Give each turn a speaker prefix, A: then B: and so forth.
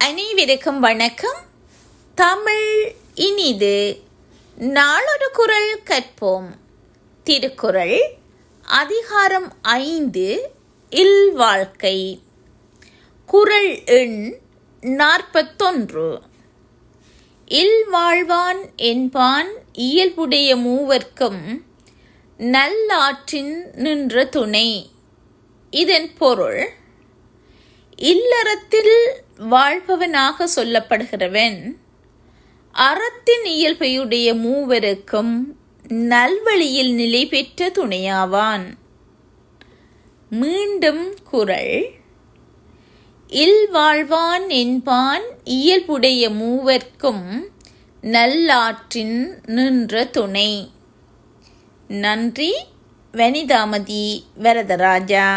A: அனைவருக்கும் வணக்கம். தமிழ் இனிது. நாளொரு குறள் கற்போம். திருக்குறள் அதிகாரம் 5 இல்வாழ்க்கை. குறள் எண் 41. இல்வாழ்வான் என்பான் இயல்புடைய மூவர்க்கும் நல்லாற்றின் நின்ற துணை. இதன் பொருள், இல்லறத்தில் வாழ்பவனாக சொல்லப்படுகிறவன் அறத்தின் இயல்பையுடைய மூவருக்கும் நல்வழியில் நிலை பெற்ற துணையாவான். மீண்டும் குறள். இல்வாழ்வான் என்பான் இயல்புடைய மூவர்க்கும் நல்லாற்றின் நின்ற துணை. நன்றி. வனிதாமதி வரதராஜா.